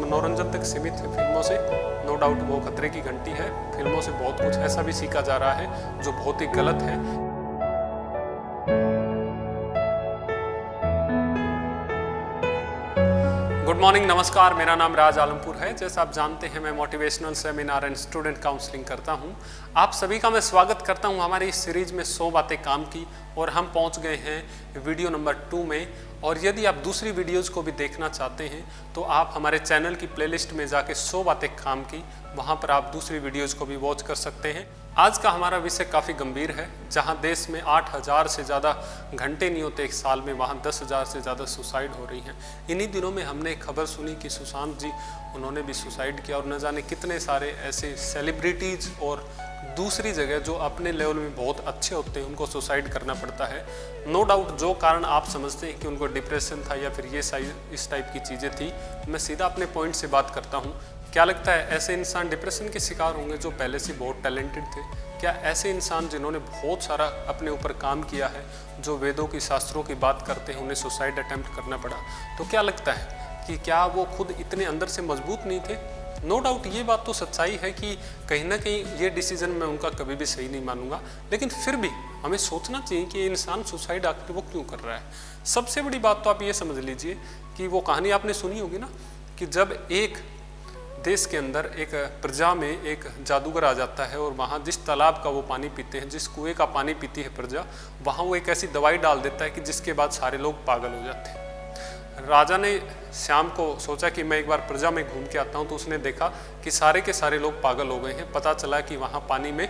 मनोरंजन तक सीमित है फिल्मों से, नो डाउट वो खतरे की घंटी है। फिल्मों से बहुत कुछ ऐसा भी सीखा जा रहा है जो बहुत ही गलत है। गुड मॉर्निंग, नमस्कार। मेरा नाम राज आलमपुर है। जैसा आप जानते हैं मैं motivational seminar and student counselling करता हूं। आप सभी का मैं स्वागत करता हूं हमारी इस सीरीज में 100 बातें काम की, और हम पहुंच गए हैं वीडियो नंबर 2 में। और यदि आप दूसरी वीडियोज़ को भी देखना चाहते हैं तो आप हमारे चैनल की प्लेलिस्ट में जाके 100 बातें काम की, वहां पर आप दूसरी वीडियोज़ को भी वॉच कर सकते हैं। आज का हमारा विषय काफ़ी गंभीर है। जहां देश में 8,000 से ज़्यादा घंटे नहीं होते एक साल में, वहां 10,000 से ज़्यादा सुसाइड हो रही हैं। इन्हीं दिनों में हमने एक खबर सुनी कि सुशांत जी, उन्होंने भी सुसाइड किया, और न जाने कितने सारे ऐसे सेलिब्रिटीज़ और दूसरी जगह जो अपने लेवल में बहुत अच्छे होते हैं उनको सुसाइड करना पड़ता है। नो डाउट जो कारण आप समझते हैं कि उनको डिप्रेशन था या फिर ये इस टाइप की चीज़ें थी, मैं सीधा अपने पॉइंट से बात करता हूँ। क्या लगता है ऐसे इंसान डिप्रेशन के शिकार होंगे जो पहले से बहुत टैलेंटेड थे? क्या ऐसे इंसान जिन्होंने बहुत सारा अपने ऊपर काम किया है, जो वेदों की शास्त्रों की बात करते हैं, उन्हें सुसाइड अटेम्प्ट करना पड़ा, तो क्या लगता है कि क्या वो खुद इतने अंदर से मजबूत नहीं थे? नो डाउट ये बात तो सच्चाई है कि कहीं ना कहीं ये डिसीजन मैं उनका कभी भी सही नहीं मानूंगा, लेकिन फिर भी हमें सोचना चाहिए कि ये इंसान सुसाइड आखिर वो क्यों कर रहा है। सबसे बड़ी बात तो आप ये समझ लीजिए कि वो कहानी आपने सुनी होगी ना, कि जब एक देश के अंदर एक प्रजा में एक जादूगर आ जाता है और वहाँ जिस तालाब का वो पानी पीते हैं, जिस कुएं का पानी पीती है प्रजा, वहाँ वो एक ऐसी दवाई डाल देता है कि जिसके बाद सारे लोग पागल हो जाते हैं। राजा ने शाम को सोचा कि मैं एक बार प्रजा में घूम के आता हूँ, तो उसने देखा कि सारे के सारे लोग पागल हो गए हैं। पता चला कि वहाँ पानी में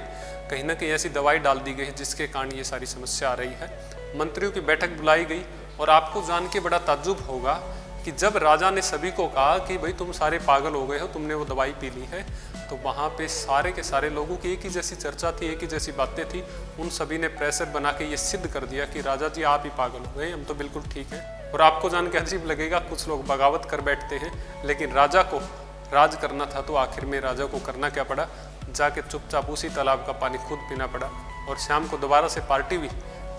कहीं ना कहीं ऐसी दवाई डाल दी गई है जिसके कारण ये सारी समस्या आ रही है। मंत्रियों की बैठक बुलाई गई, और आपको जान के बड़ा ताज्जुब होगा कि जब राजा ने सभी को कहा कि भाई तुम सारे पागल हो गए हो, तुमने वो दवाई पी ली है, तो वहाँ पे सारे के सारे लोगों की एक ही जैसी चर्चा थी, एक ही जैसी बातें थी। उन सभी ने प्रेशर बना के ये सिद्ध कर दिया कि राजा जी आप ही पागल हो गए, हम तो बिल्कुल ठीक है। और आपको जान के अजीब लगेगा, कुछ लोग बगावत कर बैठते हैं, लेकिन राजा को राज करना था तो आखिर में राजा को करना क्या पड़ा? जाके चुपचाप उसी तालाब का पानी खुद पीना पड़ा, और शाम को दोबारा से पार्टी हुई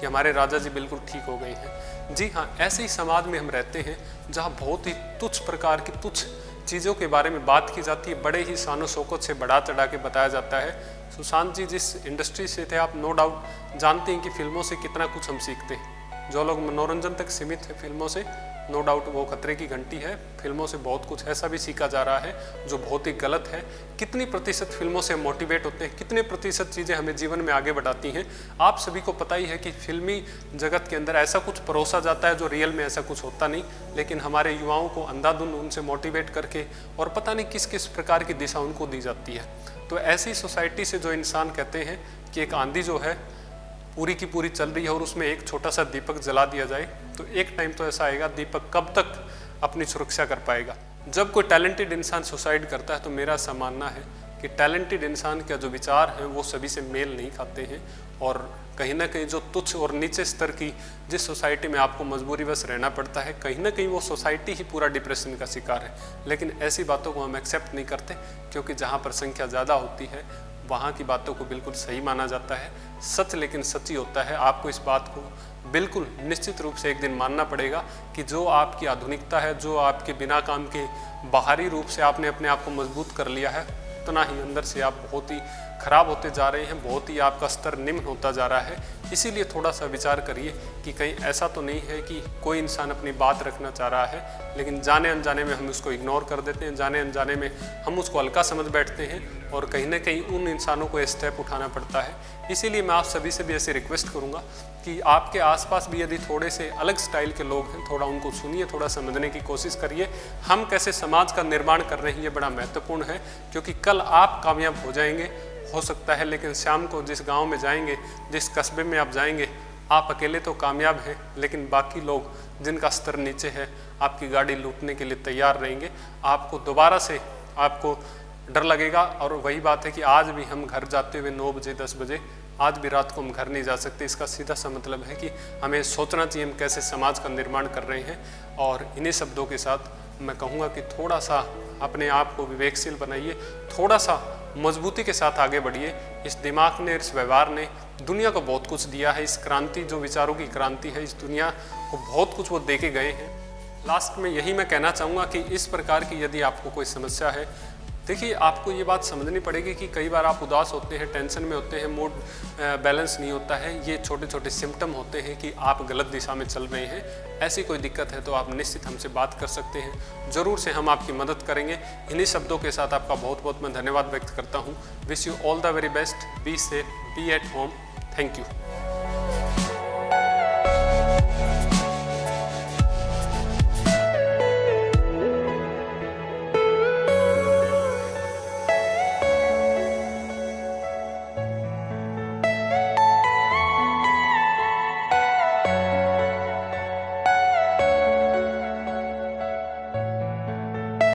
कि हमारे राजा जी बिल्कुल ठीक हो गए हैं। जी हाँ, ऐसे ही समाज में हम रहते हैं जहाँ बहुत ही तुच्छ प्रकार की तुच्छ चीज़ों के बारे में बात की जाती है, बड़े ही शानो शौकत से बढ़ा चढ़ा के बताया जाता है। सुशांत जी जिस इंडस्ट्री से थे, आप नो डाउट जानते हैं कि फिल्मों से कितना कुछ हम सीखते हैं। जो लोग मनोरंजन तक सीमित है फिल्मों से, नो डाउट वो खतरे की घंटी है। फिल्मों से बहुत कुछ ऐसा भी सीखा जा रहा है जो बहुत ही गलत है। कितनी प्रतिशत फिल्मों से मोटिवेट होते हैं, कितने प्रतिशत चीज़ें हमें जीवन में आगे बढ़ाती हैं। आप सभी को पता ही है कि फिल्मी जगत के अंदर ऐसा कुछ परोसा जाता है जो रियल में ऐसा कुछ होता नहीं, लेकिन हमारे युवाओं को अंधाधुंध उनसे मोटिवेट करके और पता नहीं किस किस प्रकार की दिशा उनको दी जाती है। तो ऐसी सोसाइटी से जो इंसान कहते हैं कि एक आंधी जो है पूरी की पूरी चल रही है और उसमें एक छोटा सा दीपक जला दिया जाए, तो एक टाइम तो ऐसा आएगा दीपक कब तक अपनी सुरक्षा कर पाएगा। जब कोई टैलेंटेड इंसान सुसाइड करता है तो मेरा ऐसा मानना है कि टैलेंटेड इंसान का जो विचार है वो सभी से मेल नहीं खाते हैं, और कहीं ना कहीं जो तुच्छ और नीचे स्तर की जिस सोसाइटी में आपको मजबूरीवश रहना पड़ता है, कहीं ना कहीं वो सोसाइटी ही पूरा डिप्रेशन का शिकार है। लेकिन ऐसी बातों को हम एक्सेप्ट नहीं करते, क्योंकि जहाँ पर संख्या ज़्यादा होती है वहाँ की बातों को बिल्कुल सही माना जाता है। सच लेकिन सच ही होता है। आपको इस बात को बिल्कुल निश्चित रूप से एक दिन मानना पड़ेगा कि जो आपकी आधुनिकता है, जो आपके बिना काम के बाहरी रूप से आपने अपने आप को मजबूत कर लिया है, उतना ही अंदर से आप बहुत ही खराब होते जा रहे हैं, बहुत ही आपका स्तर निम्न होता जा रहा है। इसीलिए थोड़ा सा विचार करिए कि कहीं ऐसा तो नहीं है कि कोई इंसान अपनी बात रखना चाह रहा है, लेकिन जाने अनजाने में हम उसको इग्नोर कर देते हैं, जाने अनजाने में हम उसको हल्का समझ बैठते हैं, और कहीं ना कहीं उन इंसानों को स्टेप उठाना पड़ता है। इसीलिए मैं आप सभी से भी ऐसे रिक्वेस्ट करूँगा कि आपके आसपास भी यदि थोड़े से अलग स्टाइल के लोग हैं, थोड़ा उनको सुनिए, थोड़ा समझने की कोशिश करिए। हम कैसे समाज का निर्माण कर रहे हैं ये बड़ा महत्वपूर्ण है, क्योंकि कल आप कामयाब हो जाएंगे हो सकता है, लेकिन शाम को जिस गांव में जाएंगे, जिस कस्बे में आप जाएंगे, आप अकेले तो कामयाब हैं, लेकिन बाकी लोग जिनका स्तर नीचे है आपकी गाड़ी लूटने के लिए तैयार रहेंगे। आपको दोबारा से आपको डर लगेगा। और वही बात है कि आज भी हम घर जाते हुए 9 बजे 10 बजे, आज भी रात को हम घर नहीं जा सकते। इसका सीधा सा मतलब है कि हमें सोचना चाहिए हम कैसे समाज का निर्माण कर रहे हैं। और इन्हीं शब्दों के साथ मैं कहूँगा कि थोड़ा सा अपने आप को विवेकशील बनाइए, थोड़ा सा मजबूती के साथ आगे बढ़िए। इस दिमाग ने, इस व्यवहार ने दुनिया को बहुत कुछ दिया है। इस क्रांति जो विचारों की क्रांति है, इस दुनिया को बहुत कुछ वो दे के गए हैं। लास्ट में यही मैं कहना चाहूँगा कि इस प्रकार की यदि आपको कोई समस्या है, देखिए आपको ये बात समझनी पड़ेगी कि कई बार आप उदास होते हैं, टेंशन में होते हैं, मूड बैलेंस नहीं होता है। ये छोटे छोटे सिम्टम होते हैं कि आप गलत दिशा में चल रहे हैं। ऐसी कोई दिक्कत है तो आप निश्चित हमसे बात कर सकते हैं, ज़रूर से हम आपकी मदद करेंगे। इन्हीं शब्दों के साथ आपका बहुत बहुत मैं धन्यवाद व्यक्त करता हूँ। Wish you all the very best, be safe, be at home. Thank you.